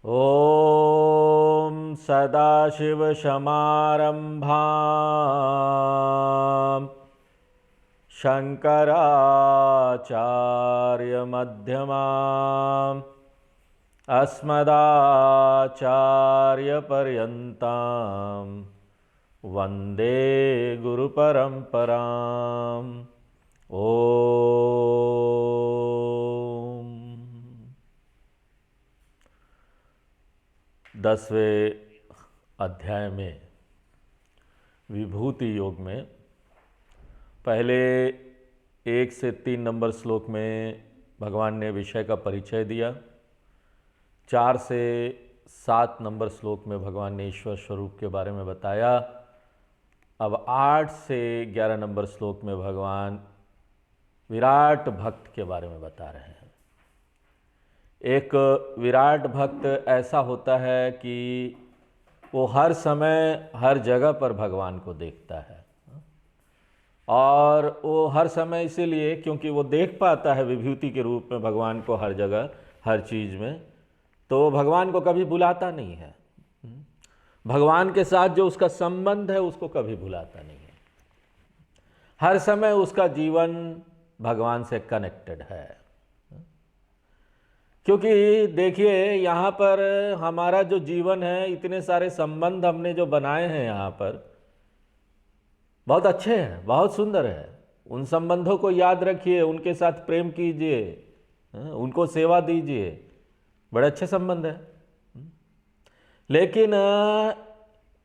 ॐ सदाशिवसमारम्भां शङ्कराचार्यमध्यमाम् अस्मदाचार्यपर्यन्तां वन्दे गुरुपरम्पराम्। ॐ 10वें अध्याय में विभूति योग में पहले 1 से 3 नंबर श्लोक में भगवान ने विषय का परिचय दिया। 4 से 7 नंबर श्लोक में भगवान ने ईश्वर स्वरूप के बारे में बताया। अब 8 से 11 नंबर श्लोक में भगवान विराट भक्त के बारे में बता रहे हैं। एक विराट भक्त ऐसा होता है कि वो हर समय हर जगह पर भगवान को देखता है, और वो हर समय इसीलिए क्योंकि वो देख पाता है विभूति के रूप में भगवान को हर जगह हर चीज़ में, तो भगवान को कभी भुलाता नहीं है। भगवान के साथ जो उसका संबंध है उसको कभी भुलाता नहीं है। हर समय उसका जीवन भगवान से कनेक्टेड है। क्योंकि देखिए यहाँ पर हमारा जो जीवन है, इतने सारे संबंध हमने जो बनाए हैं यहाँ पर बहुत अच्छे हैं, बहुत सुंदर है। उन संबंधों को याद रखिए, उनके साथ प्रेम कीजिए, उनको सेवा दीजिए, बड़े अच्छे संबंध है। लेकिन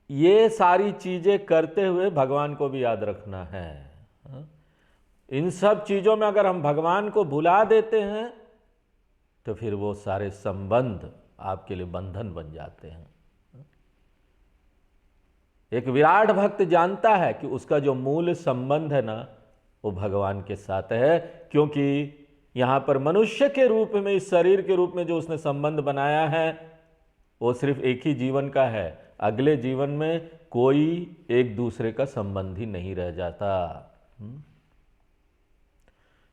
ये सारी चीज़ें करते हुए भगवान को भी याद रखना है। इन सब चीज़ों में अगर हम भगवान को भुला देते हैं तो फिर वो सारे संबंध आपके लिए बंधन बन जाते हैं। एक विराट भक्त जानता है कि उसका जो मूल संबंध है ना, वो भगवान के साथ है, क्योंकि यहाँ पर मनुष्य के रूप में, इस शरीर के रूप में जो उसने संबंध बनाया है वो सिर्फ एक ही जीवन का है। अगले जीवन में कोई एक दूसरे का संबंध ही नहीं रह जाता।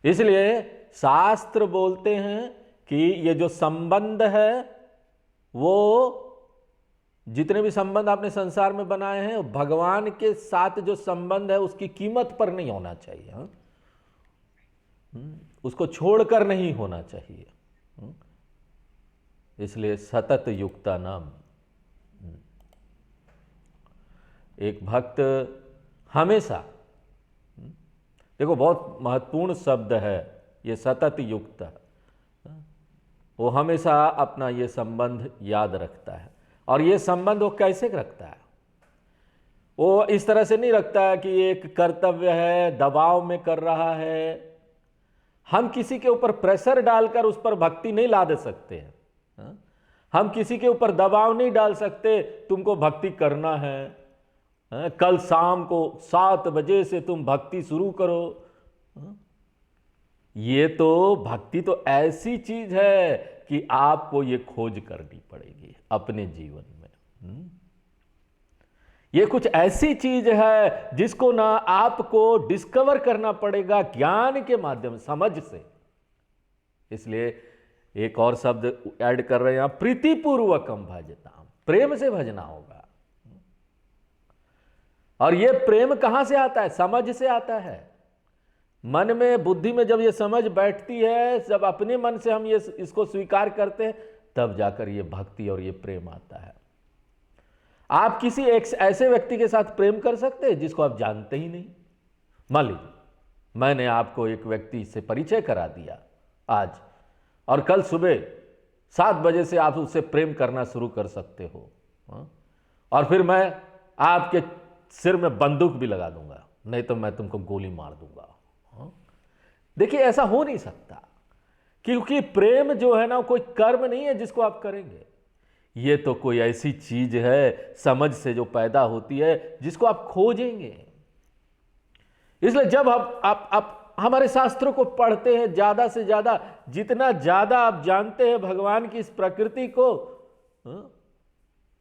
इसलिए शास्त्र बोलते हैं कि ये जो संबंध है, वो जितने भी संबंध आपने संसार में बनाए हैं, भगवान के साथ जो संबंध है उसकी कीमत पर नहीं होना चाहिए। उसको छोड़कर नहीं होना चाहिए। इसलिए सतत युक्ता नाम। एक भक्त हमेशा, देखो बहुत महत्वपूर्ण शब्द है ये सतत युक्त, वो हमेशा अपना ये संबंध याद रखता है। और ये संबंध वो कैसे रखता है? वो इस तरह से नहीं रखता है कि एक कर्तव्य है, दबाव में कर रहा है। हम किसी के ऊपर प्रेशर डालकर उस पर भक्ति नहीं ला दे सकते हैं। हम किसी के ऊपर दबाव नहीं डाल सकते, तुमको भक्ति करना है, कल शाम को 7 बजे से तुम भक्ति शुरू करो। ये तो भक्ति तो ऐसी चीज है कि आपको ये खोज करनी पड़ेगी अपने जीवन में। ये कुछ ऐसी चीज है जिसको ना आपको डिस्कवर करना पड़ेगा ज्ञान के माध्यम, समझ से। इसलिए एक और शब्द ऐड कर रहे हैं, प्रीतिपूर्वकम भजताम, प्रेम से भजना होगा। और ये प्रेम कहां से आता है? समझ से आता है। मन में, बुद्धि में जब ये समझ बैठती है, जब अपने मन से हम ये इसको स्वीकार करते हैं, तब जाकर ये भक्ति और ये प्रेम आता है। आप किसी एक ऐसे व्यक्ति के साथ प्रेम कर सकते हैं जिसको आप जानते ही नहीं। मान लीजिए मैंने आपको एक व्यक्ति से परिचय करा दिया आज, और कल सुबह 7 बजे से आप उससे प्रेम करना शुरू कर सकते हो, और फिर मैं आपके सिर में बंदूक भी लगा दूंगा, नहीं तो मैं तुमको गोली मार दूंगा। देखिए ऐसा हो नहीं सकता, क्योंकि प्रेम जो है ना कोई कर्म नहीं है जिसको आप करेंगे। ये तो कोई ऐसी चीज है समझ से जो पैदा होती है, जिसको आप खोजेंगे। इसलिए जब आप हमारे शास्त्रों को पढ़ते हैं, ज्यादा से ज्यादा, जितना ज्यादा आप जानते हैं भगवान की इस प्रकृति को,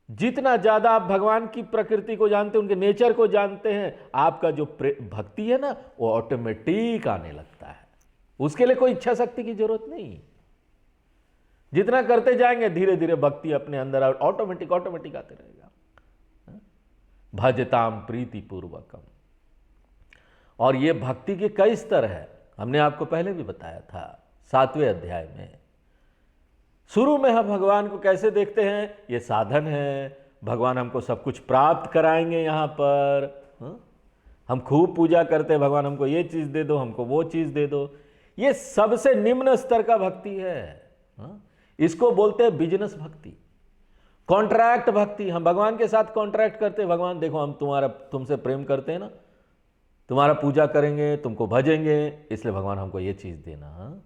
जितना ज्यादा आप भगवान की प्रकृति को जानते हैं, उनके नेचर को जानते हैं, आपका जो भक्ति है ना वो ऑटोमेटिक आने लगता है। उसके लिए कोई इच्छा शक्ति की जरूरत नहीं। जितना करते जाएंगे धीरे धीरे भक्ति अपने अंदर ऑटोमेटिक आते रहेगा। भजताम प्रीति पूर्वकम। और ये भक्ति के कई स्तर है, हमने आपको पहले भी बताया था 7वें अध्याय में। शुरू में हम भगवान को कैसे देखते हैं, ये साधन है, भगवान हमको सब कुछ प्राप्त कराएंगे यहाँ पर। हम खूब पूजा करते हैं, भगवान हमको ये चीज दे दो, हमको वो चीज दे दो। ये सबसे निम्न स्तर का भक्ति है। इसको बोलते हैं बिजनेस भक्ति, कॉन्ट्रैक्ट भक्ति। हम भगवान के साथ कॉन्ट्रैक्ट करते हैं, भगवान देखो हम तुमसे प्रेम करते हैं ना, तुम्हारा पूजा करेंगे, तुमको भजेंगे, इसलिए भगवान हमको ये चीज देना।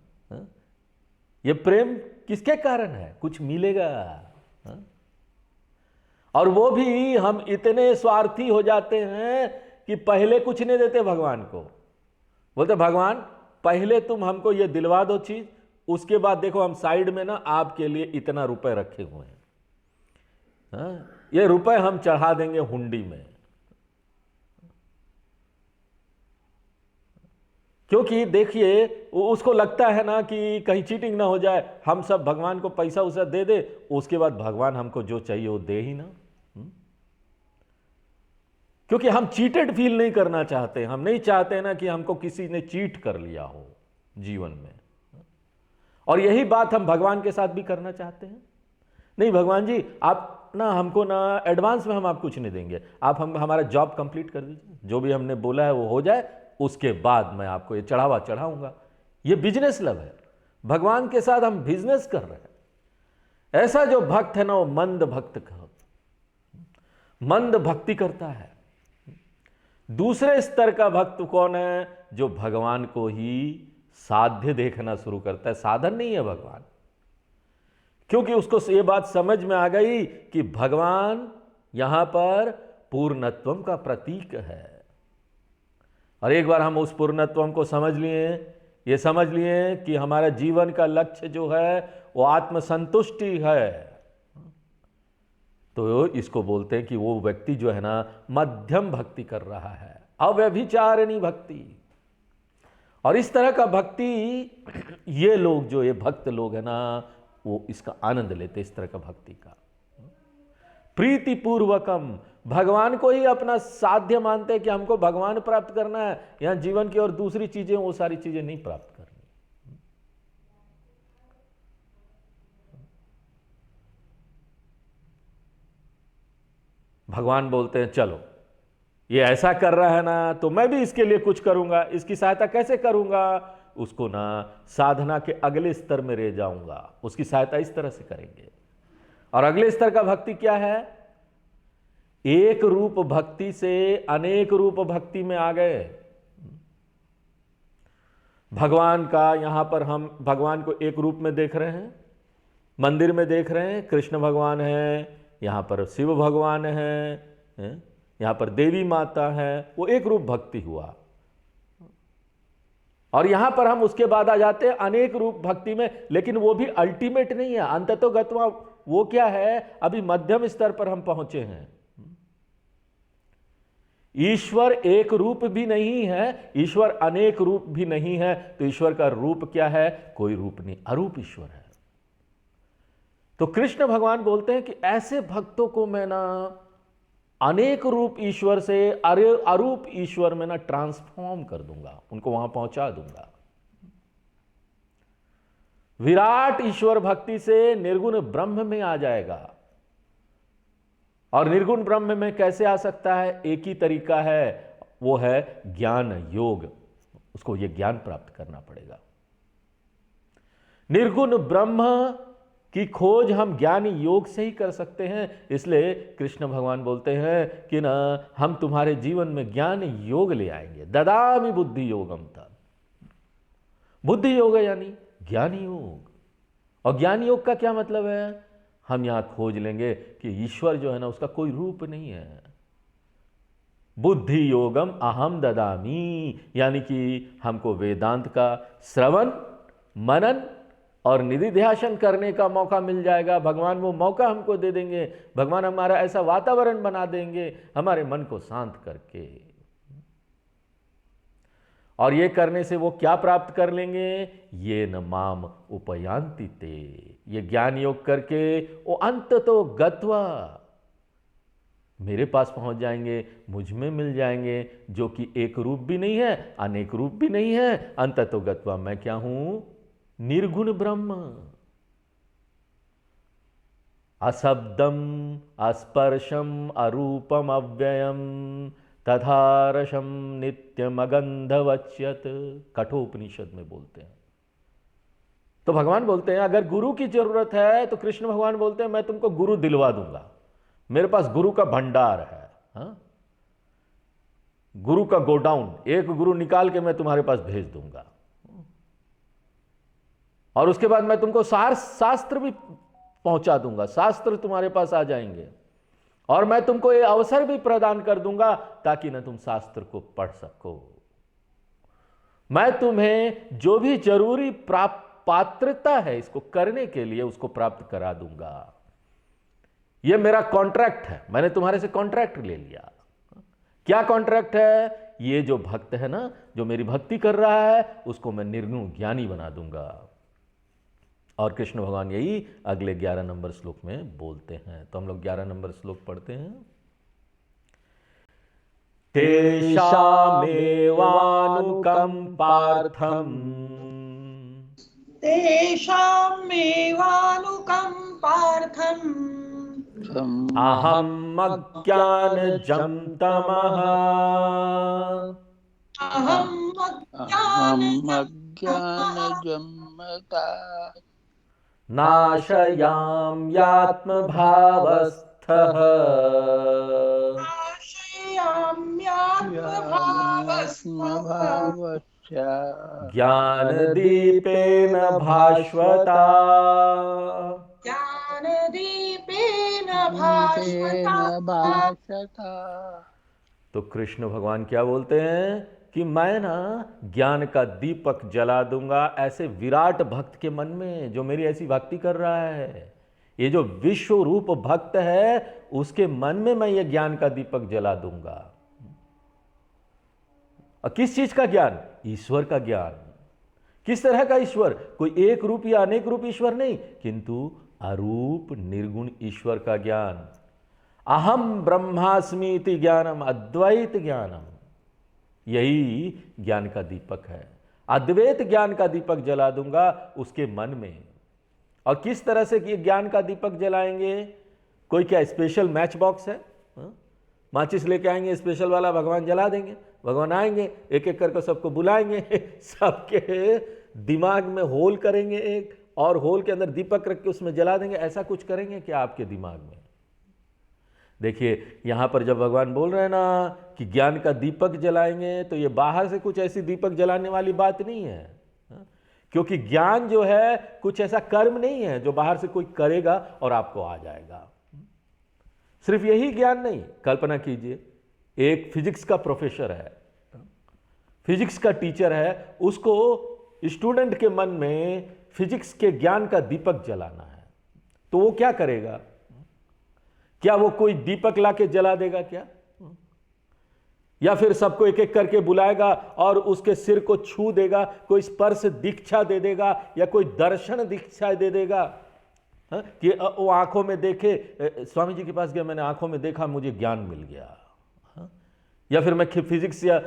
ये प्रेम किसके कारण है, कुछ मिलेगा। और वो भी हम इतने स्वार्थी हो जाते हैं कि पहले कुछ नहीं देते भगवान को। बोलते भगवान पहले तुम हमको ये दिलवा दो चीज, उसके बाद देखो हम साइड में ना आपके लिए इतना रुपए रखे हुए हैं, ये रुपए हम चढ़ा देंगे हुंडी में। क्योंकि देखिए उसको लगता है ना कि कहीं चीटिंग ना हो जाए, हम सब भगवान को पैसा उसा दे दे, उसके बाद भगवान हमको जो चाहिए वो दे ही ना। क्योंकि हम चीटेड फील नहीं करना चाहते, हम नहीं चाहते ना कि हमको किसी ने चीट कर लिया हो जीवन में। और यही बात हम भगवान के साथ भी करना चाहते हैं। नहीं भगवान जी आप ना हमको ना एडवांस में हम आप कुछ नहीं देंगे, आप हमारा जॉब कंप्लीट कर दीजिए, जो भी हमने बोला है वो हो जाए, उसके बाद मैं आपको ये चढ़ावा चढ़ाऊंगा। ये बिजनेस लव है, भगवान के साथ हम बिजनेस कर रहे हैं। ऐसा जो भक्त है ना वो मंद भक्ति करता है। दूसरे स्तर का भक्त कौन है, जो भगवान को ही साध्य देखना शुरू करता है, साधन नहीं है भगवान। क्योंकि उसको ये बात समझ में आ गई कि भगवान यहां पर पूर्णत्वम का प्रतीक है। और एक बार हम उस पूर्णत्वम को समझ लिए, ये समझ लिए कि हमारा जीवन का लक्ष्य जो है वो आत्मसंतुष्टि है, तो इसको बोलते हैं कि वो व्यक्ति जो है ना मध्यम भक्ति कर रहा है, अव्यभिचारिणी भक्ति। और इस तरह का भक्ति ये लोग जो ये भक्त लोग है ना वो इसका आनंद लेते, इस तरह का भक्ति का। प्रीति पूर्वकम, भगवान को ही अपना साध्य मानते हैं कि हमको भगवान प्राप्त करना है, यहां जीवन की और दूसरी चीजें वो सारी चीजें नहीं प्राप्त करनी। भगवान बोलते हैं चलो ये ऐसा कर रहा है ना तो मैं भी इसके लिए कुछ करूंगा, इसकी सहायता कैसे करूंगा, उसको ना साधना के अगले स्तर में ले जाऊंगा, उसकी सहायता इस तरह से करेंगे। और अगले स्तर का भक्ति क्या है, एक रूप भक्ति से अनेक रूप भक्ति में आ गए। भगवान का यहां पर हम भगवान को एक रूप में देख रहे हैं, मंदिर में देख रहे हैं, कृष्ण भगवान है, यहां पर शिव भगवान है, यहां पर देवी माता है, वो एक रूप भक्ति हुआ। और यहां पर हम उसके बाद आ जाते हैं अनेक रूप भक्ति में, लेकिन वो भी अल्टीमेट नहीं है, अंततोगत्वा वो क्या है, अभी मध्यम स्तर पर हम पहुंचे हैं। ईश्वर एक रूप भी नहीं है, ईश्वर अनेक रूप भी नहीं है, तो ईश्वर का रूप क्या है, कोई रूप नहीं, अरूप ईश्वर है। तो कृष्ण भगवान बोलते हैं कि ऐसे भक्तों को मैं ना अनेक रूप ईश्वर से अरूप ईश्वर में ना ट्रांसफॉर्म कर दूंगा, उनको वहां पहुंचा दूंगा। विराट ईश्वर भक्ति से निर्गुण ब्रह्म में आ जाएगा। और निर्गुण ब्रह्म में कैसे आ सकता है, एक ही तरीका है, वो है ज्ञान योग, उसको ये ज्ञान प्राप्त करना पड़ेगा। निर्गुण ब्रह्म की खोज हम ज्ञान योग से ही कर सकते हैं। इसलिए कृष्ण भगवान बोलते हैं कि ना हम तुम्हारे जीवन में ज्ञान योग ले आएंगे, ददामि बुद्धि योगम था। बुद्धि योग यानी ज्ञान योग। और ज्ञान योग का क्या मतलब है, हम यहां खोज लेंगे कि ईश्वर जो है ना उसका कोई रूप नहीं है। बुद्धि योगम अहम ददामी, यानी कि हमको वेदांत का श्रवण मनन और निधिध्यासन करने का मौका मिल जाएगा। भगवान वो मौका हमको दे देंगे, भगवान हमारा ऐसा वातावरण बना देंगे हमारे मन को शांत करके। और ये करने से वो क्या प्राप्त कर लेंगे? ये न माम उपयांति ते, ये ज्ञान योग करके वो अंततो गत्वा मेरे पास पहुंच जाएंगे, मुझ में मिल जाएंगे, जो कि एक रूप भी नहीं है, अनेक रूप भी नहीं है। अंततो गत्वा मैं क्या हूं? निर्गुण ब्रह्म, अशब्दम अस्पर्शम अरूपम अव्ययम तथारसम नित्यम अगंधवच्यत, कठोपनिषद में बोलते हैं। तो भगवान बोलते हैं अगर गुरु की जरूरत है तो कृष्ण भगवान बोलते हैं मैं तुमको गुरु दिलवा दूंगा, मेरे पास गुरु का भंडार है। हाँ? गुरु का गोडाउन, एक गुरु निकाल के मैं तुम्हारे पास भेज दूंगा, और उसके बाद मैं तुमको शास्त्र भी पहुंचा दूंगा, शास्त्र तुम्हारे पास आ जाएंगे, और मैं तुमको ये अवसर भी प्रदान कर दूंगा ताकि ना तुम शास्त्र को पढ़ सको। मैं तुम्हें जो भी जरूरी पात्रता है इसको करने के लिए उसको प्राप्त करा दूंगा। ये मेरा कॉन्ट्रैक्ट है, मैंने तुम्हारे से कॉन्ट्रैक्ट ले लिया। क्या कॉन्ट्रैक्ट है? ये जो भक्त है ना, जो मेरी भक्ति कर रहा है, उसको मैं निर्गुण ज्ञानी बना दूंगा। और कृष्ण भगवान यही अगले 11 नंबर श्लोक में बोलते हैं। तो हम लोग 11 नंबर श्लोक पढ़ते हैं। तेषामेवानुकंपार्थम अहम अज्ञानजं तमः नाशयाम्यात्मभावस्थः ज्ञानदीपेन भास्वता। तो कृष्ण भगवान क्या बोलते हैं कि मैं ना ज्ञान का दीपक जला दूंगा ऐसे विराट भक्त के मन में, जो मेरी ऐसी भक्ति कर रहा है। ये जो विश्व रूप भक्त है उसके मन में मैं ये ज्ञान का दीपक जला दूंगा। और किस चीज का ज्ञान? ईश्वर का ज्ञान। किस तरह का ईश्वर? कोई एक रूप या अनेक रूप ईश्वर नहीं, किंतु अरूप निर्गुण ईश्वर का ज्ञान। अहम ब्रह्मास्मि इति ज्ञानम, अद्वैत ज्ञानम, यही ज्ञान का दीपक है। अद्वैत ज्ञान का दीपक जला दूंगा उसके मन में। और किस तरह से ये ज्ञान का दीपक जलाएंगे? कोई क्या स्पेशल मैच बॉक्स है? माचिस लेके आएंगे स्पेशल वाला, भगवान जला देंगे। भगवान आएंगे, एक एक करके सबको बुलाएंगे, सबके दिमाग में होल करेंगे एक, और होल के अंदर दीपक रख के उसमें जला देंगे। ऐसा कुछ करेंगे क्या आपके दिमाग में? देखिए यहां पर जब भगवान बोल रहे हैं ना कि ज्ञान का दीपक जलाएंगे, तो ये बाहर से कुछ ऐसी दीपक जलाने वाली बात नहीं है। क्योंकि ज्ञान जो है कुछ ऐसा कर्म नहीं है जो बाहर से कोई करेगा और आपको आ जाएगा। सिर्फ यही ज्ञान नहीं, कल्पना कीजिए एक फिजिक्स का प्रोफेसर है, फिजिक्स का टीचर है, उसको स्टूडेंट के मन में फिजिक्स के ज्ञान का दीपक जलाना है, तो वो क्या करेगा? क्या वो कोई दीपक लाके जला देगा क्या? या फिर सबको एक एक करके बुलाएगा और उसके सिर को छू देगा, कोई स्पर्श दीक्षा दे देगा या कोई दर्शन दीक्षा दे देगा? कि वो आंखों में देखे, स्वामी जी के पास गया, मैंने आंखों में देखा, मुझे ज्ञान मिल गया। या फिर मैं फिजिक्स या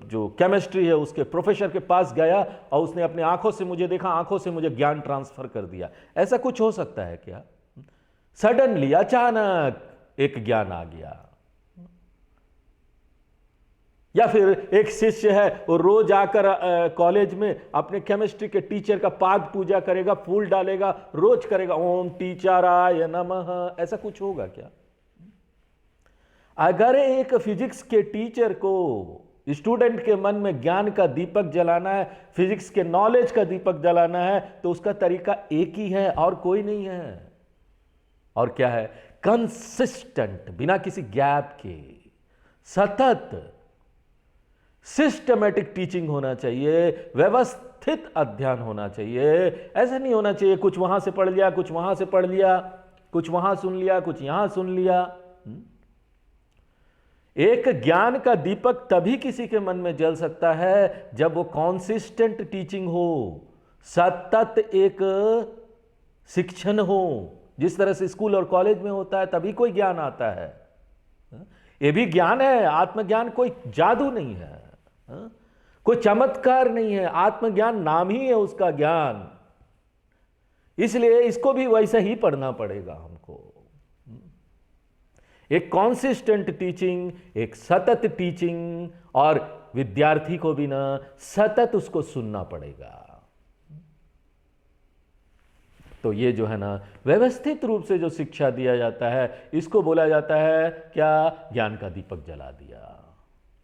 जो केमिस्ट्री है उसके प्रोफेसर के पास गया और उसने अपने आंखों से मुझे देखा, आंखों से मुझे ज्ञान ट्रांसफर कर दिया। ऐसा कुछ हो सकता है क्या? सडनली अचानक एक ज्ञान आ गया। या फिर एक शिष्य है, वो रोज आकर कॉलेज में अपने केमिस्ट्री के टीचर का पाद पूजा करेगा, फूल डालेगा, रोज करेगा, ओम टीचराय नमः। ऐसा कुछ होगा क्या? अगर एक फिजिक्स के टीचर को स्टूडेंट के मन में ज्ञान का दीपक जलाना है, फिजिक्स के नॉलेज का दीपक जलाना है, तो उसका तरीका एक ही है और कोई नहीं है। और क्या है? कंसिस्टेंट, बिना किसी गैप के सतत सिस्टमैटिक टीचिंग होना चाहिए, व्यवस्थित अध्ययन होना चाहिए। ऐसा नहीं होना चाहिए कुछ वहां से पढ़ लिया, कुछ वहां से पढ़ लिया, कुछ वहां सुन लिया, कुछ यहां सुन लिया। एक ज्ञान का दीपक तभी किसी के मन में जल सकता है जब वो कॉन्सिस्टेंट टीचिंग हो, सतत एक शिक्षण हो, जिस तरह से स्कूल और कॉलेज में होता है, तभी कोई ज्ञान आता है। ये भी ज्ञान है, आत्मज्ञान कोई जादू नहीं है, कोई चमत्कार नहीं है, आत्मज्ञान नाम ही है उसका ज्ञान। इसलिए इसको भी वैसे ही पढ़ना पड़ेगा हमको। एक कॉन्सिस्टेंट टीचिंग, एक सतत टीचिंग, और विद्यार्थी को भी ना सतत उसको सुनना पड़ेगा। तो ये जो है ना व्यवस्थित रूप से जो शिक्षा दिया जाता है, इसको बोला जाता है क्या? ज्ञान का दीपक जला दिया।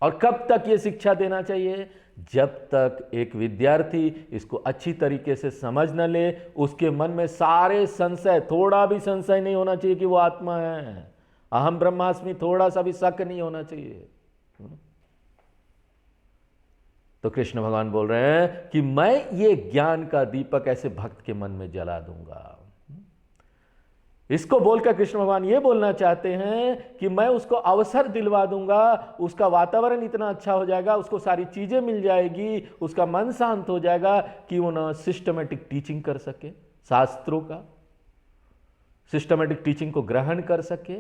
और कब तक ये शिक्षा देना चाहिए? जब तक एक विद्यार्थी इसको अच्छी तरीके से समझ न ले, उसके मन में सारे संशय, थोड़ा भी संशय नहीं होना चाहिए कि वो आत्मा है, अहम ब्रह्मास्मि, थोड़ा सा भी शक नहीं होना चाहिए। तो कृष्ण भगवान बोल रहे हैं कि मैं ये ज्ञान का दीपक ऐसे भक्त के मन में जला दूंगा। इसको बोलकर कृष्ण भगवान ये बोलना चाहते हैं कि मैं उसको अवसर दिलवा दूंगा, उसका वातावरण इतना अच्छा हो जाएगा, उसको सारी चीजें मिल जाएगी, उसका मन शांत हो जाएगा कि वो ना सिस्टमेटिक टीचिंग कर सके, शास्त्रों का सिस्टमेटिक टीचिंग को ग्रहण कर सके।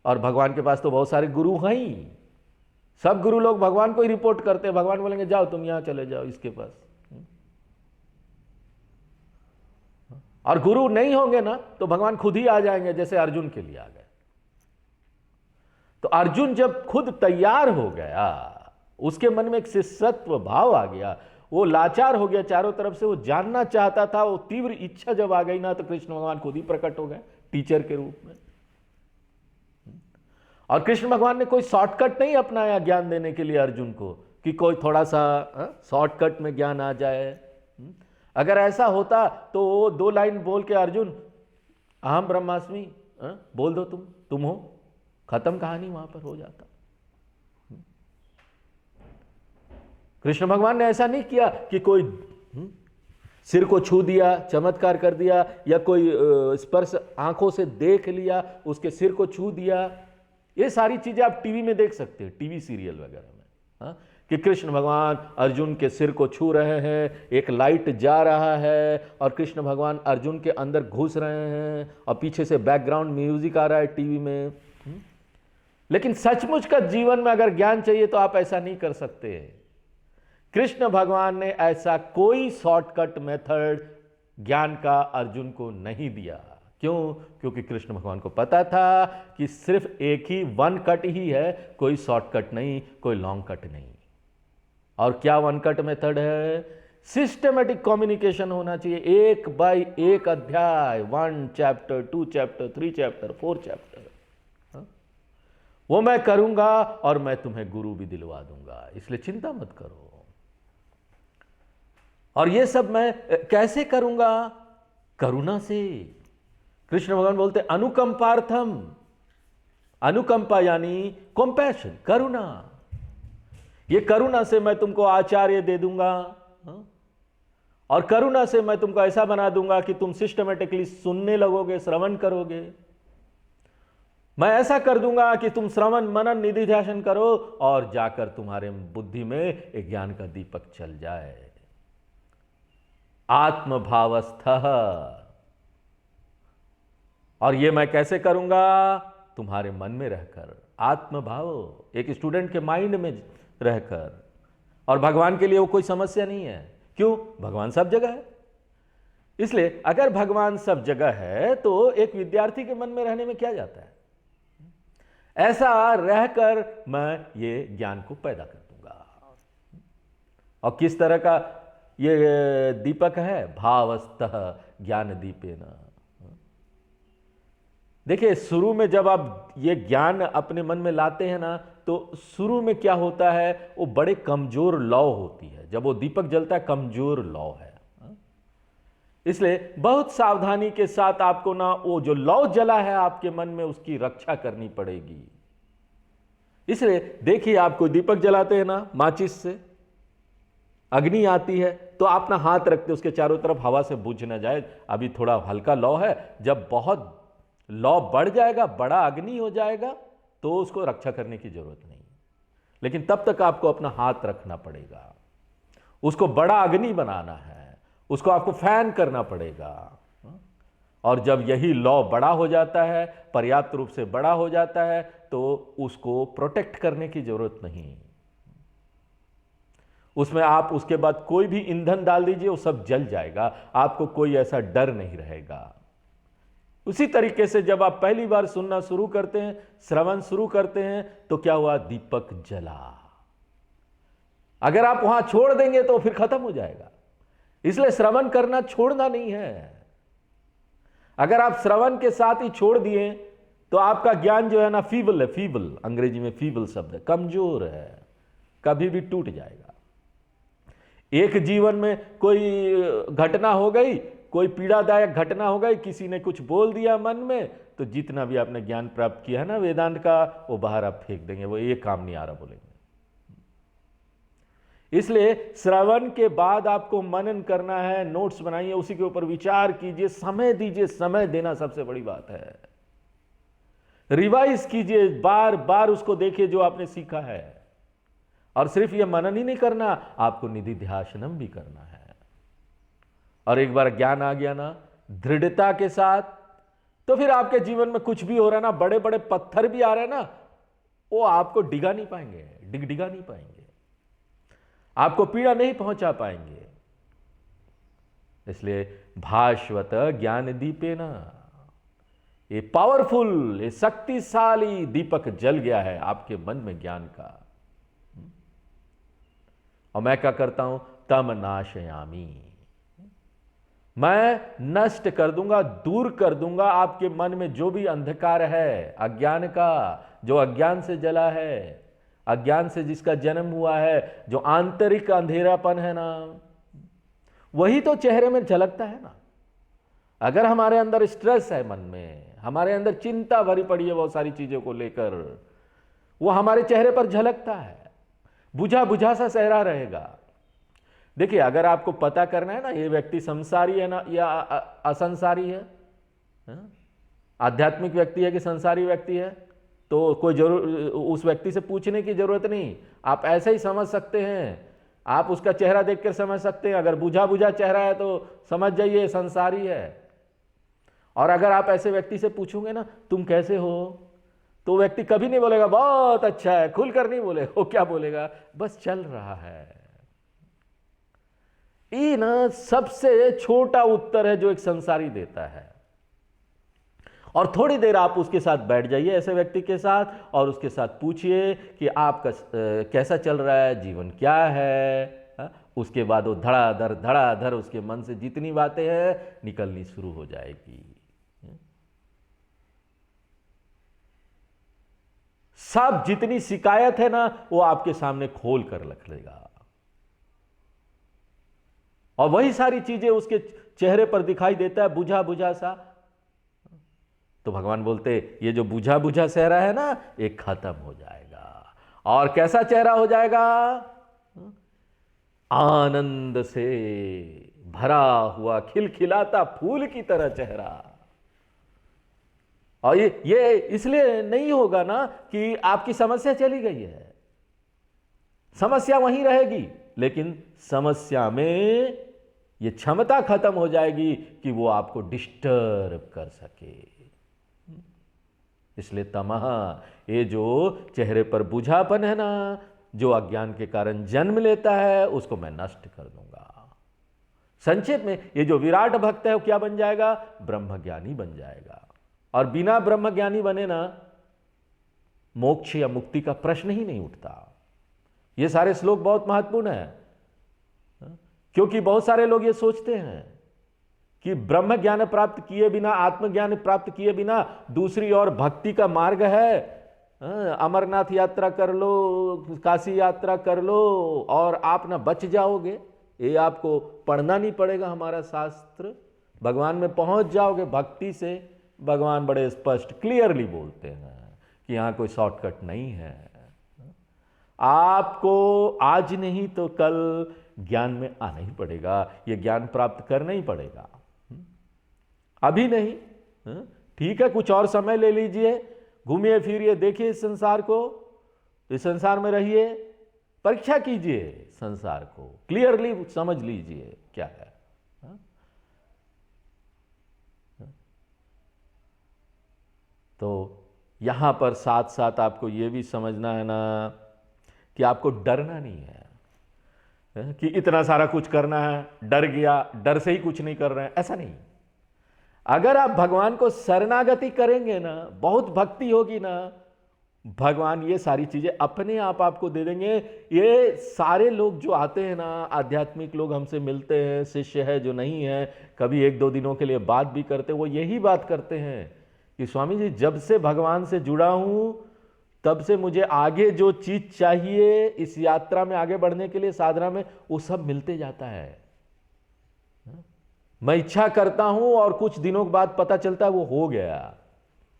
और भगवान के पास तो बहुत सारे गुरु हैं ही, सब गुरु लोग भगवान को ही रिपोर्ट करते हैं। भगवान बोलेंगे जाओ तुम यहां चले जाओ इसके पास। और गुरु नहीं होंगे ना तो भगवान खुद ही आ जाएंगे, जैसे अर्जुन के लिए आ गए। तो अर्जुन जब खुद तैयार हो गया, उसके मन में एक शिष्यत्व भाव आ गया, वो लाचार हो गया चारों तरफ से, वो जानना चाहता था, वो तीव्र इच्छा जब आ गई ना, तो कृष्ण भगवान खुद ही प्रकट हो गए टीचर के रूप में। और कृष्ण भगवान ने कोई शॉर्टकट नहीं अपनाया ज्ञान देने के लिए अर्जुन को, कि कोई थोड़ा सा शॉर्टकट में ज्ञान आ जाए। अगर ऐसा होता तो वो 2 लाइन बोल के अर्जुन अहम ब्रह्मास्मि बोल दो, तुम हो, खत्म कहानी वहां पर हो जाता। कृष्ण भगवान ने ऐसा नहीं किया कि कोई सिर को छू दिया, चमत्कार कर दिया, या कोई स्पर्श आंखों से देख लिया, उसके सिर को छू दिया। ये सारी चीजें आप टीवी में देख सकते हैं, टीवी सीरियल वगैरह में, कि कृष्ण भगवान अर्जुन के सिर को छू रहे हैं, एक लाइट जा रहा है और कृष्ण भगवान अर्जुन के अंदर घुस रहे हैं और पीछे से बैकग्राउंड म्यूजिक आ रहा है टीवी में। लेकिन सचमुच का जीवन में अगर ज्ञान चाहिए तो आप ऐसा नहीं कर सकते। कृष्ण भगवान ने ऐसा कोई शॉर्टकट मेथड ज्ञान का अर्जुन को नहीं दिया। क्यों? क्योंकि कृष्ण भगवान को पता था कि सिर्फ एक ही वन कट ही है, कोई शॉर्टकट नहीं, कोई लॉन्ग कट नहीं। और क्या वन कट मेथड है? सिस्टमेटिक कम्युनिकेशन होना चाहिए, 1 बाय 1 अध्याय, 1 चैप्टर, 2 चैप्टर, 3 चैप्टर, 4 चैप्टर, वो मैं करूंगा और मैं तुम्हें गुरु भी दिलवा दूंगा, इसलिए चिंता मत करो। और ये सब मैं कैसे करूंगा? करुणा से। कृष्ण भगवान बोलते अनुकंपार्थम, अनुकंपा यानी कंपैशन, करुणा। ये करुणा से मैं तुमको आचार्य दे दूंगा, और करुणा से मैं तुमको ऐसा बना दूंगा कि तुम सिस्टमेटिकली सुनने लगोगे, श्रवण करोगे। मैं ऐसा कर दूंगा कि तुम श्रवण मनन निधिध्यासन करो और जाकर तुम्हारे बुद्धि में एक ज्ञान का दीपक चल जाए। आत्मभावस्थः। और ये मैं कैसे करूंगा? तुम्हारे मन में रहकर, आत्मभाव, एक स्टूडेंट के माइंड में रहकर। और भगवान के लिए वो कोई समस्या नहीं है। क्यों? भगवान सब जगह है। इसलिए अगर भगवान सब जगह है तो एक विद्यार्थी के मन में रहने में क्या जाता है? ऐसा रहकर मैं ये ज्ञान को पैदा कर दूंगा। और किस तरह का ये दीपक है? भावस्तः ज्ञान दीपेन। देखिए, शुरू में जब आप ये ज्ञान अपने मन में लाते हैं ना, तो शुरू में क्या होता है, वो बड़े कमजोर लौ होती है। जब वो दीपक जलता है, कमजोर लौ है। इसलिए बहुत सावधानी के साथ आपको ना वो जो लौ जला है आपके मन में, उसकी रक्षा करनी पड़ेगी। इसलिए देखिए, आप कोई दीपक जलाते हैं ना, माचिस से अग्नि आती है तो आप ना हाथ रखते, उसके चारों तरफ हवा से बुझ ना जाए। अभी थोड़ा हल्का लौ है, जब बहुत लौ बढ़ जाएगा, बड़ा अग्नि हो जाएगा, तो उसको रक्षा करने की जरूरत नहीं। लेकिन तब तक आपको अपना हाथ रखना पड़ेगा, उसको बड़ा अग्नि बनाना है, उसको आपको फैन करना पड़ेगा। और जब यही लौ बड़ा हो जाता है, पर्याप्त रूप से बड़ा हो जाता है, तो उसको प्रोटेक्ट करने की जरूरत नहीं। उसमें आप उसके बाद कोई भी ईंधन डाल दीजिए, वो सब जल जाएगा, आपको कोई ऐसा डर नहीं रहेगा। उसी तरीके से जब आप पहली बार सुनना शुरू करते हैं, श्रवण शुरू करते हैं, तो क्या हुआ? दीपक जला। अगर आप वहां छोड़ देंगे तो फिर खत्म हो जाएगा। इसलिए श्रवण करना छोड़ना नहीं है। अगर आप श्रवण के साथ ही छोड़ दिए तो आपका ज्ञान जो है ना, फीबल है, फीबल, अंग्रेजी में फीबल शब्द है, कमजोर है, कभी भी टूट जाएगा। एक जीवन में कोई घटना हो गई, कोई पीड़ादायक घटना हो गई, किसी ने कुछ बोल दिया मन में, तो जितना भी आपने ज्ञान प्राप्त किया है ना वेदांत का, वो बाहर आप फेंक देंगे, वो ये काम नहीं आ रहा बोलेंगे। इसलिए श्रवण के बाद आपको मनन करना है, नोट्स बनाइए, उसी के ऊपर विचार कीजिए, समय दीजिए। समय देना सबसे बड़ी बात है। रिवाइज कीजिए, बार बार उसको देखिए जो आपने सीखा है। और सिर्फ यह मनन ही नहीं करना, आपको निधिध्यासनम भी करना है। और एक बार ज्ञान आ गया ना दृढ़ता के साथ, तो फिर आपके जीवन में कुछ भी हो रहा है ना, बड़े बड़े पत्थर भी आ रहे हैं ना, वो आपको डिगा नहीं पाएंगे, डिगा नहीं पाएंगे, आपको पीड़ा नहीं पहुंचा पाएंगे। इसलिए भास्वत ज्ञान दीपे ना, ये पावरफुल, ये शक्तिशाली दीपक जल गया है आपके मन में ज्ञान का। और मैं क्या करता हूं? तम नाशयामी, मैं नष्ट कर दूंगा, दूर कर दूंगा आपके मन में जो भी अंधकार है अज्ञान का, जो अज्ञान से जला है, अज्ञान से जिसका जन्म हुआ है, जो आंतरिक अंधेरापन है ना, वही तो चेहरे में झलकता है ना। अगर हमारे अंदर स्ट्रेस है मन में, हमारे अंदर चिंता भरी पड़ी है बहुत सारी चीजों को लेकर, वो हमारे चेहरे पर झलकता है, बुझा बुझा सा चेहरा रहेगा। देखिए, अगर आपको पता करना है ना ये व्यक्ति संसारी है ना या असंसारी है, आध्यात्मिक व्यक्ति है कि संसारी व्यक्ति है, तो कोई जरूर उस व्यक्ति से पूछने की जरूरत नहीं, आप ऐसे ही समझ सकते हैं। आप उसका चेहरा देखकर समझ सकते हैं। अगर बुझा बुझा चेहरा है तो समझ जाइए संसारी है। और अगर आप ऐसे व्यक्ति से पूछोगे ना तुम कैसे हो, तो व्यक्ति कभी नहीं बोलेगा बहुत अच्छा है, खुलकर नहीं बोलेगा। वो क्या बोलेगा? बस चल रहा है। ये ना सबसे छोटा उत्तर है जो एक संसारी देता है। और थोड़ी देर आप उसके साथ बैठ जाइए, ऐसे व्यक्ति के साथ, और उसके साथ पूछिए कि आपका कैसा चल रहा है, जीवन क्या है। उसके बाद वो धड़ाधड़ उसके मन से जितनी बातें हैं निकलनी शुरू हो जाएगी। सब जितनी शिकायत है ना वो आपके सामने खोल कर रख लेगा, और वही सारी चीजें उसके चेहरे पर दिखाई देता है बुझा बुझा सा। तो भगवान बोलते ये जो बुझा बुझा चेहरा है ना ये खत्म हो जाएगा। और कैसा चेहरा हो जाएगा? आनंद से भरा हुआ खिलखिलाता फूल की तरह चेहरा। और ये इसलिए नहीं होगा ना कि आपकी समस्या चली गई है, समस्या वहीं रहेगी, लेकिन समस्या में ये क्षमता खत्म हो जाएगी कि वो आपको डिस्टर्ब कर सके। इसलिए तमः, ये जो चेहरे पर बुझापन है ना, जो अज्ञान के कारण जन्म लेता है, उसको मैं नष्ट कर दूंगा। संक्षेप में ये जो विराट भक्त है वो क्या बन जाएगा? ब्रह्मज्ञानी बन जाएगा। और बिना ब्रह्मज्ञानी बने ना मोक्ष या मुक्ति का प्रश्न ही नहीं उठता। ये सारे श्लोक बहुत महत्वपूर्ण है, क्योंकि बहुत सारे लोग ये सोचते हैं कि ब्रह्म ज्ञान प्राप्त किए बिना, आत्मज्ञान प्राप्त किए बिना दूसरी और भक्ति का मार्ग है। अमरनाथ यात्रा कर लो, काशी यात्रा कर लो और आप ना बच जाओगे। ये आपको पढ़ना नहीं पड़ेगा हमारा शास्त्र, भगवान में पहुंच जाओगे भक्ति से। भगवान बड़े स्पष्ट क्लियरली बोलते हैं कि यहां कोई शॉर्टकट नहीं है। आपको आज नहीं तो कल ज्ञान में आना ही पड़ेगा, ये ज्ञान प्राप्त करना ही पड़ेगा। अभी नहीं, ठीक है, कुछ और समय ले लीजिए, घूमिए फिरिए, देखिए इस संसार को, इस संसार में रहिए, परीक्षा कीजिए संसार को, क्लियरली समझ लीजिए क्या है। तो यहां पर साथ साथ आपको यह भी समझना है ना कि आपको डरना नहीं है कि इतना सारा कुछ करना है, डर गया, डर से ही कुछ नहीं कर रहे हैं, ऐसा नहीं। अगर आप भगवान को शरणागति करेंगे ना, बहुत भक्ति होगी ना, भगवान ये सारी चीजें अपने आप आपको दे देंगे। ये सारे लोग जो आते हैं ना, आध्यात्मिक लोग हमसे मिलते हैं, शिष्य है जो नहीं है, कभी एक दो दिनों के लिए बात भी करते, वो यही बात करते हैं कि स्वामी जी जब से भगवान से जुड़ा हूं तब से मुझे आगे जो चीज चाहिए इस यात्रा में आगे बढ़ने के लिए, साधना में, वो सब मिलते जाता है। मैं इच्छा करता हूं और कुछ दिनों के बाद पता चलता है वो हो गया।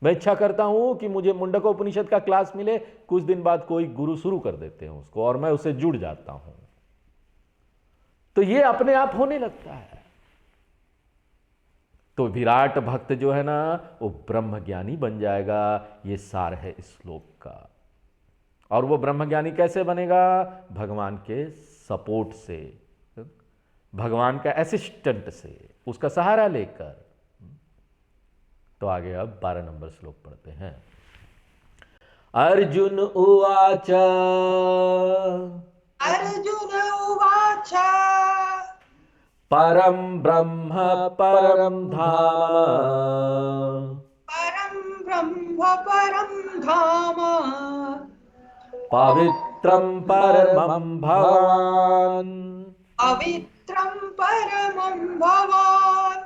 मैं इच्छा करता हूं कि मुझे मुंडक उपनिषद का क्लास मिले, कुछ दिन बाद कोई गुरु शुरू कर देते हैं उसको और मैं उससे जुड़ जाता हूं। तो ये अपने आप होने लगता है। तो विराट भक्त जो है ना वो ब्रह्मज्ञानी बन जाएगा। ये सार है इस श्लोक का। और वो ब्रह्मज्ञानी कैसे बनेगा? भगवान के सपोर्ट से, भगवान का असिस्टेंट से, उसका सहारा लेकर। तो आगे अब 12 नंबर श्लोक पढ़ते हैं। अर्जुन उवाच, अर्जुन उवाच, परम ब्रह्म परम धाम, परं ब्रह्म परं धाम, पवित्रं परमं भवान्, पवित्रं परमं भवान्,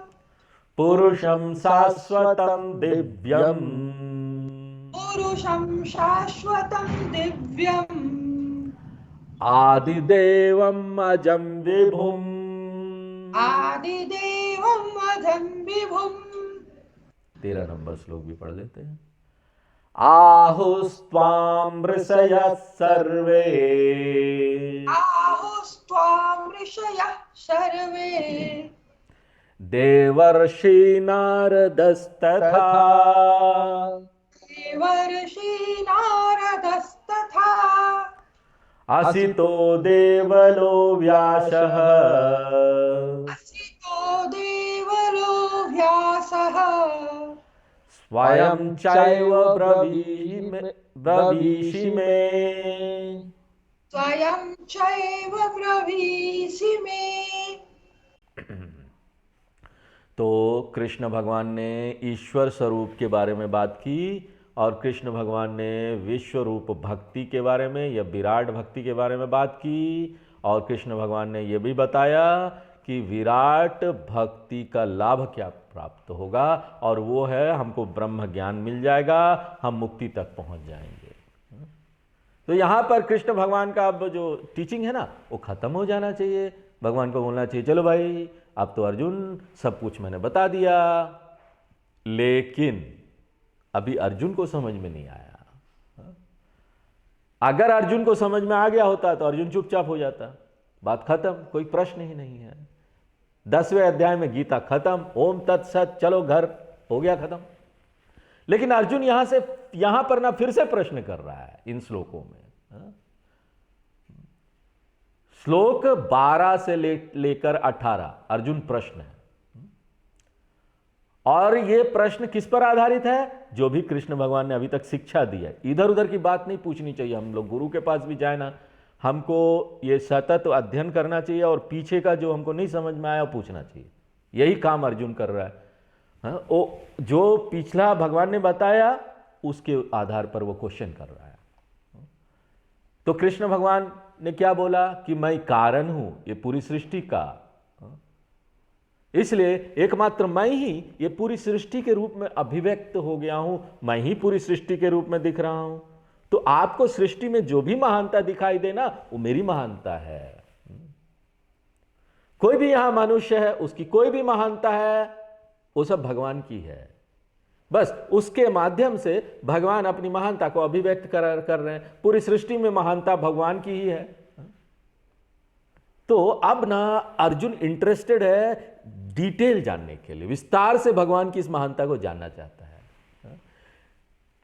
पुरुषं शाश्वतं दिव्यम्, पुरुषं शाश्वतं दिव्यम्, आदिदेवम् अजं विभुम्। आदिदेवम् अजं विभुम्। 13 नंबर श्लोक भी पढ़ लेते हैं। आहुस्त्वां ऋषयः सर्वे, आहुस्त्वां ऋषयः सर्वे, देवर्षि नारदस्तथा, देवर्षि नारदस्तथा, असितो देवलो व्यासः, असितो देवलो व्यासः, स्वयं चैव ब्रवीषि मे। स्वयं चैव ब्रवीषि मे। तो कृष्ण भगवान ने ईश्वर स्वरूप के बारे में बात की और कृष्ण भगवान ने विश्व रूप भक्ति के बारे में या विराट भक्ति के बारे में बात की। और कृष्ण भगवान ने यह भी बताया कि विराट भक्ति का लाभ क्या प्राप्त होगा, और वो है हमको ब्रह्म ज्ञान मिल जाएगा, हम मुक्ति तक पहुंच जाएंगे। तो यहाँ पर कृष्ण भगवान का अब जो टीचिंग है ना वो खत्म हो जाना चाहिए। भगवान को बोलना चाहिए चलो भाई अब तो अर्जुन सब कुछ मैंने बता दिया। लेकिन अभी अर्जुन को समझ में नहीं आया। अगर अर्जुन को समझ में आ गया होता तो अर्जुन चुपचाप हो जाता, बात खत्म, कोई प्रश्न ही नहीं है। 10वें अध्याय में गीता खत्म, ओम तत्सत, चलो घर, हो गया खत्म। लेकिन अर्जुन यहां पर ना फिर से प्रश्न कर रहा है इन श्लोकों में। श्लोक 12 से लेकर 18 अर्जुन प्रश्न है, और ये प्रश्न किस पर आधारित है? जो भी कृष्ण भगवान ने अभी तक शिक्षा दी है। इधर उधर की बात नहीं पूछनी चाहिए। हम लोग गुरु के पास भी जाए ना, हमको ये सतत अध्ययन करना चाहिए और पीछे का जो हमको नहीं समझ में आया वो पूछना चाहिए। यही काम अर्जुन कर रहा है। वो जो पिछला भगवान ने बताया उसके आधार पर वो क्वेश्चन कर रहा है। तो कृष्ण भगवान ने क्या बोला कि मैं कारण हूं ये पूरी सृष्टि का, इसलिए एकमात्र मैं ही ये पूरी सृष्टि के रूप में अभिव्यक्त हो गया हूं, मैं ही पूरी सृष्टि के रूप में दिख रहा हूं। तो आपको सृष्टि में जो भी महानता दिखाई देना वो मेरी महानता है। कोई भी यहां मनुष्य है उसकी कोई भी महानता है वो सब भगवान की है। बस उसके माध्यम से भगवान अपनी महानता को अभिव्यक्त कर रहे हैं। पूरी सृष्टि में महानता भगवान की ही है। तो अब ना अर्जुन इंटरेस्टेड है डिटेल जानने के लिए, विस्तार से भगवान की इस महानता को जानना चाहता है।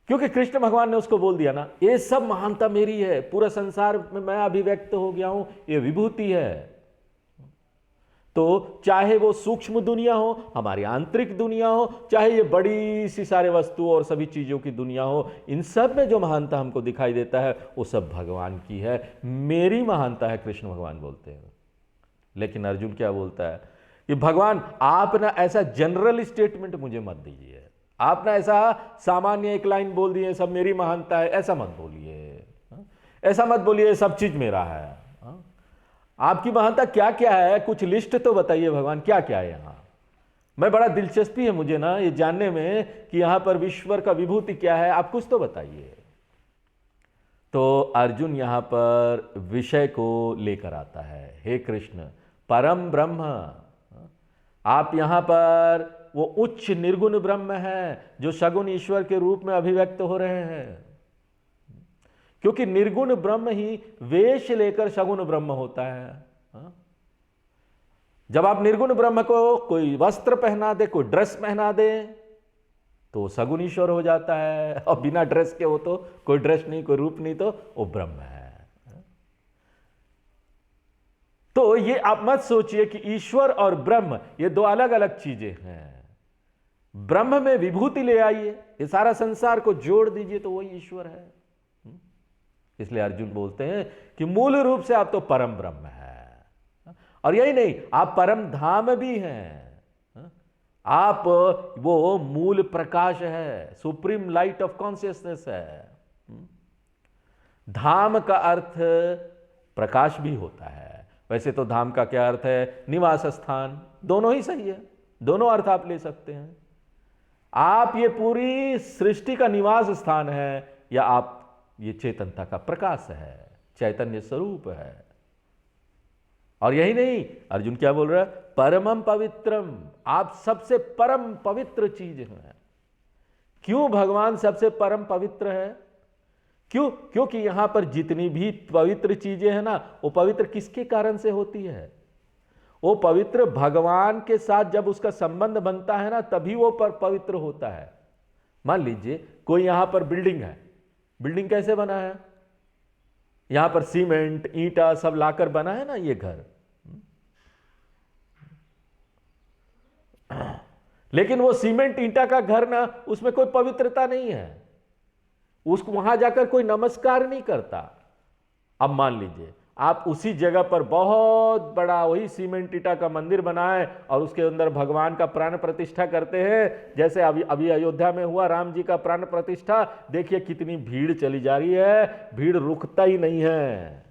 क्योंकि कृष्ण भगवान ने उसको बोल दिया ना, ये सब महानता मेरी है, पूरा संसार में मैं अभिव्यक्त हो गया हूं, ये विभूति है। तो चाहे वो सूक्ष्म दुनिया हो, हमारी आंतरिक दुनिया हो, चाहे ये बड़ी सी सारे वस्तु और सभी चीजों की दुनिया हो, इन सब में जो महानता हमको दिखाई देता है वो सब भगवान की है, मेरी महानता है, कृष्ण भगवान बोलते हैं। लेकिन अर्जुन क्या बोलता है कि भगवान आप ना ऐसा जनरल स्टेटमेंट मुझे मत दीजिए, आप ना ऐसा सामान्य एक लाइन बोल दिए सब मेरी महानता है, ऐसा मत बोलिए, ऐसा मत बोलिए सब चीज मेरा है। आपकी महानता क्या क्या है, कुछ लिस्ट तो बताइए भगवान, क्या क्या है यहां। मैं बड़ा दिलचस्पी है मुझे ना ये जानने में कि यहां पर ईश्वर का विभूति क्या है, आप कुछ तो बताइए। तो अर्जुन यहां पर विषय को लेकर आता है, हे कृष्ण परम ब्रह्म, आप यहां पर वो उच्च निर्गुण ब्रह्म है जो सगुण ईश्वर के रूप में अभिव्यक्त हो रहे हैं, क्योंकि निर्गुण ब्रह्म ही वेश लेकर सगुण ब्रह्म होता है। जब आप निर्गुण ब्रह्म को कोई वस्त्र पहना दे, कोई ड्रेस पहना दे, तो सगुण ईश्वर हो जाता है, और बिना ड्रेस के हो तो कोई ड्रेस नहीं, कोई रूप नहीं, तो वो ब्रह्म है। तो ये आप मत सोचिए कि ईश्वर और ब्रह्म ये दो अलग अलग चीजें हैं। ब्रह्म में विभूति ले आइए, ये सारा संसार को जोड़ दीजिए तो वही ईश्वर है। इसलिए अर्जुन बोलते हैं कि मूल रूप से आप तो परम ब्रह्म है, और यही नहीं आप परम धाम भी हैं, आप वो मूल प्रकाश है, सुप्रीम लाइट ऑफ कॉन्शियसनेस है। धाम का अर्थ प्रकाश भी होता है, वैसे तो धाम का क्या अर्थ है, निवास स्थान, दोनों ही सही है, दोनों अर्थ आप ले सकते हैं। आप ये पूरी सृष्टि का निवास स्थान है, या आप ये चेतनता का प्रकाश है, चैतन्य स्वरूप है। और यही नहीं, अर्जुन क्या बोल रहा है, परमम पवित्रम, आप सबसे परम पवित्र चीज हैं। क्यों भगवान सबसे परम पवित्र है? क्यों? क्योंकि यहां पर जितनी भी पवित्र चीजें हैं ना, वो पवित्र किसके कारण से होती है? वो पवित्र भगवान के साथ जब उसका संबंध बनता है ना, तभी वो पवित्र होता है। मान लीजिए कोई यहां पर बिल्डिंग है, बिल्डिंग कैसे बना है? यहां पर सीमेंट ईंटा सब लाकर बना है ना ये घर, लेकिन वो सीमेंट ईंटा का घर ना, उसमें कोई पवित्रता नहीं है, उसको वहां जाकर कोई नमस्कार नहीं करता। अब मान लीजिए आप उसी जगह पर बहुत बड़ा वही सीमेंट ईंटा का मंदिर बनाए और उसके अंदर भगवान का प्राण प्रतिष्ठा करते हैं, जैसे अभी अयोध्या में हुआ राम जी का प्राण प्रतिष्ठा, देखिए कितनी भीड़ चली जा रही है, भीड़ रुकता ही नहीं है।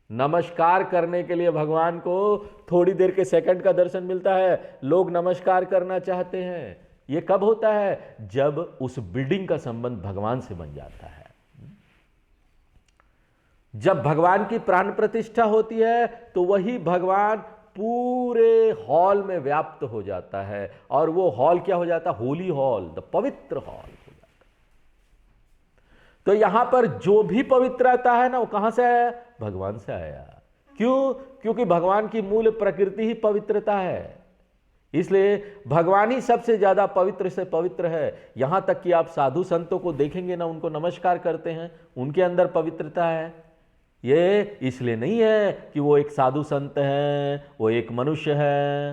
नमस्कार करने के लिए भगवान को थोड़ी देर के सेकंड का दर्शन मिलता है, लोग नमस्कार करना चाहते हैं। ये कब होता है? जब उस बिल्डिंग का संबंध भगवान से बन जाता है। जब भगवान की प्राण प्रतिष्ठा होती है तो वही भगवान पूरे हॉल में व्याप्त हो जाता है, और वो हॉल क्या हो जाता है? होली हॉल, द पवित्र हॉल हो जाता है। तो यहां पर जो भी पवित्रता है ना, वो कहां से आया? भगवान से आया। क्यों? क्योंकि भगवान की मूल प्रकृति ही पवित्रता है, इसलिए भगवान ही सबसे ज्यादा पवित्र से पवित्र है। यहां तक कि आप साधु संतों को देखेंगे ना, उनको नमस्कार करते हैं, उनके अंदर पवित्रता है। ये इसलिए नहीं है कि वो एक साधु संत हैं, वो एक मनुष्य है।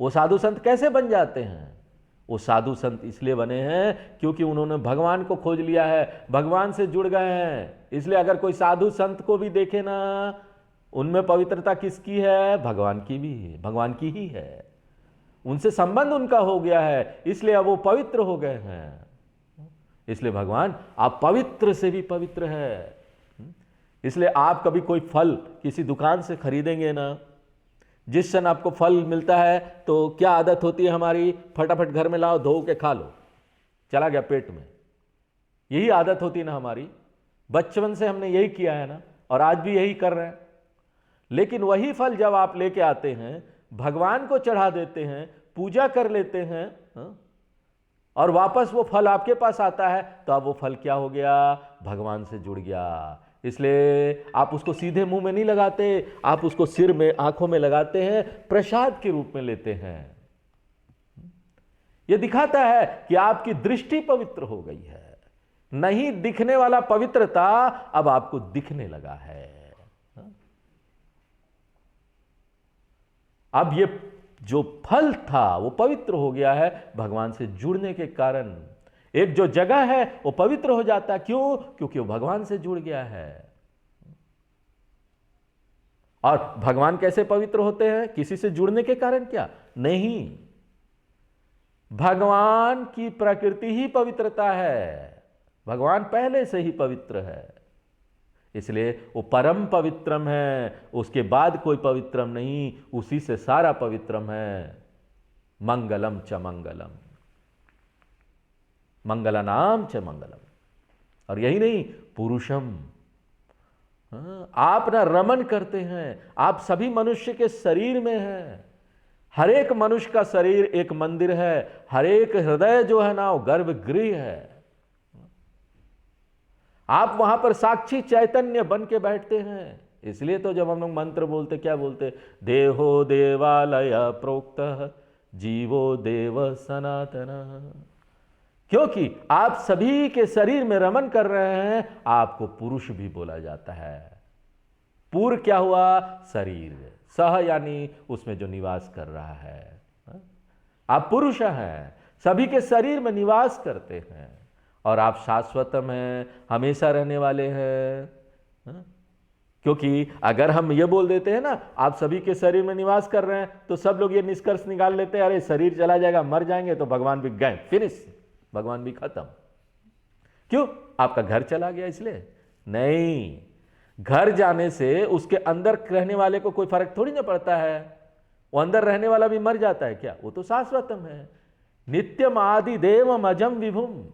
वो साधु संत कैसे बन जाते हैं? वो साधु संत इसलिए बने हैं क्योंकि उन्होंने भगवान को खोज लिया है, भगवान से जुड़ गए हैं। इसलिए अगर कोई साधु संत को भी देखे ना, उनमें पवित्रता किसकी है? भगवान की भी है, भगवान की ही है। उनसे संबंध उनका हो गया है, इसलिए अब वो पवित्र हो गए हैं। इसलिए भगवान आप पवित्र से भी पवित्र है। इसलिए आप कभी कोई फल किसी दुकान से खरीदेंगे ना, जिस क्षण आपको फल मिलता है तो क्या आदत होती है हमारी? फटाफट घर में लाओ, धो के खा लो, चला गया पेट में। यही आदत होती है ना हमारी, बचपन से हमने यही किया है ना, और आज भी यही कर रहे हैं। लेकिन वही फल जब आप लेके आते हैं, भगवान को चढ़ा देते हैं, पूजा कर लेते हैं, और वापस वो फल आपके पास आता है, तो अब वो फल क्या हो गया? भगवान से जुड़ गया। इसलिए आप उसको सीधे मुंह में नहीं लगाते, आप उसको सिर में, आंखों में लगाते हैं, प्रसाद के रूप में लेते हैं। यह दिखाता है कि आपकी दृष्टि पवित्र हो गई है। नहीं दिखने वाला पवित्रता अब आपको दिखने लगा है। अब ये जो फल था वो पवित्र हो गया है भगवान से जुड़ने के कारण। एक जो जगह है वो पवित्र हो जाता है। क्यों? क्योंकि वो भगवान से जुड़ गया है। और भगवान कैसे पवित्र होते हैं? किसी से जुड़ने के कारण क्या? नहीं, भगवान की प्रकृति ही पवित्रता है। भगवान पहले से ही पवित्र है, इसलिए वो परम पवित्रम है। उसके बाद कोई पवित्रम नहीं, उसी से सारा पवित्रम है। मंगलम च मंगलम, मंगलानाम च मंगलम। और यही नहीं, पुरुषम। आप ना रमन करते हैं, आप सभी मनुष्य के शरीर में हैं। हर एक मनुष्य का शरीर एक मंदिर है, हर एक हृदय जो है ना वो गर्भगृह है। आप वहां पर साक्षी चैतन्य बन के बैठते हैं। इसलिए तो जब हम लोग मंत्र बोलते, क्या बोलते? देहो देवालय प्रोक्त जीवो देव सनातन। क्योंकि आप सभी के शरीर में रमन कर रहे हैं, आपको पुरुष भी बोला जाता है। पूर्व क्या हुआ? शरीर। सह यानी उसमें जो निवास कर रहा है। आप पुरुष हैं, सभी के शरीर में निवास करते हैं। और आप शाश्वतम हैं, हमेशा रहने वाले हैं। क्योंकि अगर हम ये बोल देते हैं ना आप सभी के शरीर में निवास कर रहे हैं, तो सब लोग ये निष्कर्ष निकाल लेते हैं अरे शरीर चला जाएगा, मर जाएंगे तो भगवान भी गए, फिनिश, भगवान भी खत्म। क्यों? आपका घर चला गया इसलिए? नहीं, घर जाने से उसके अंदर रहने वाले को कोई फर्क थोड़ी ना पड़ता है। वो अंदर रहने वाला भी मर जाता है क्या? वो तो शाश्वतम है। नित्यम आदि देवम अजम विभुम।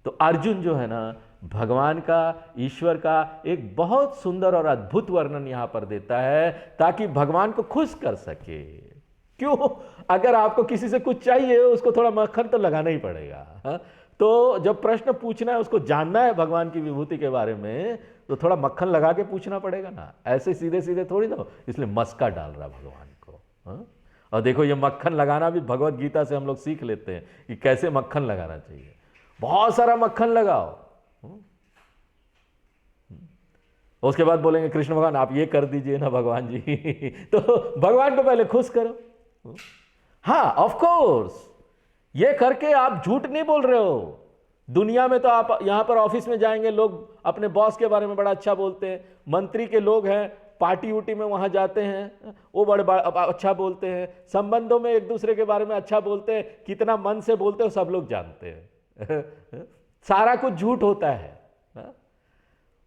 तो अर्जुन जो है ना भगवान का, ईश्वर का एक बहुत सुंदर और अद्भुत वर्णन यहां पर देता है ताकि भगवान को खुश कर सके। क्यों? अगर आपको किसी से कुछ चाहिए उसको थोड़ा मक्खन तो लगाना ही पड़ेगा। हा? तो जब प्रश्न पूछना है, उसको जानना है भगवान की विभूति के बारे में, तो थोड़ा मक्खन लगा के पूछना पड़ेगा ना। ऐसे सीधे सीधे थोड़ी ना, इसलिए मस्का डाल रहा भगवान को। हा? और देखो ये मक्खन लगाना भी भगवत गीता से हम लोग सीख लेते हैं कि कैसे मक्खन लगाना चाहिए। बहुत सारा मक्खन लगाओ, उसके बाद बोलेंगे कृष्ण भगवान आप ये कर दीजिए ना भगवान जी। तो भगवान को पहले खुश करो। हाँ ऑफ कोर्स, ये करके आप झूठ नहीं बोल रहे हो। दुनिया में तो आप यहां पर ऑफिस में जाएंगे, लोग अपने बॉस के बारे में बड़ा अच्छा बोलते हैं। मंत्री के लोग हैं, पार्टी उटी में वहां जाते हैं, वो बड़े अच्छा बोलते हैं। संबंधों में एक दूसरे के बारे में अच्छा बोलते हैं, कितना मन से बोलते हो सब लोग जानते हैं। सारा कुछ झूठ होता है।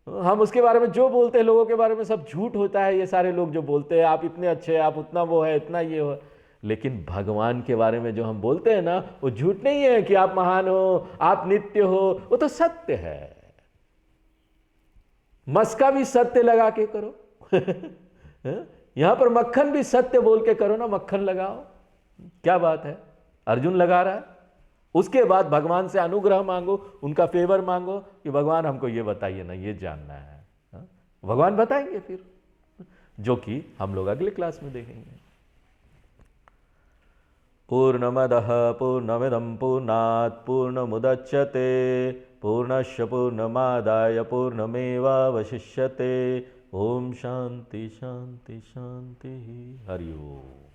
हम उसके बारे में जो बोलते हैं, लोगों के बारे में सब झूठ होता है। ये सारे लोग जो बोलते हैं आप इतने अच्छे, आप उतना वो है, इतना ये हो। लेकिन भगवान के बारे में जो हम बोलते हैं ना, वो झूठ नहीं है कि आप महान हो, आप नित्य हो, वो तो सत्य है। मस्का भी सत्य लगा के करो। यहां पर मक्खन भी सत्य बोल के करो ना, मक्खन लगाओ। क्या बात है, अर्जुन लगा रहा है। उसके बाद भगवान से अनुग्रह मांगो, उनका फेवर मांगो कि भगवान हमको ये बताइए ना, ये जानना है। भगवान बताएंगे फिर, जो कि हम लोग अगले क्लास में देखेंगे। पूर्णमदः पूर्णमिदं पूर्णात् पूर्णमुदच्यते पूर्णस्य पूर्णमादाय पूर्णमेवावशिष्यते। ओम शांति शांति शांति। हरि ओम।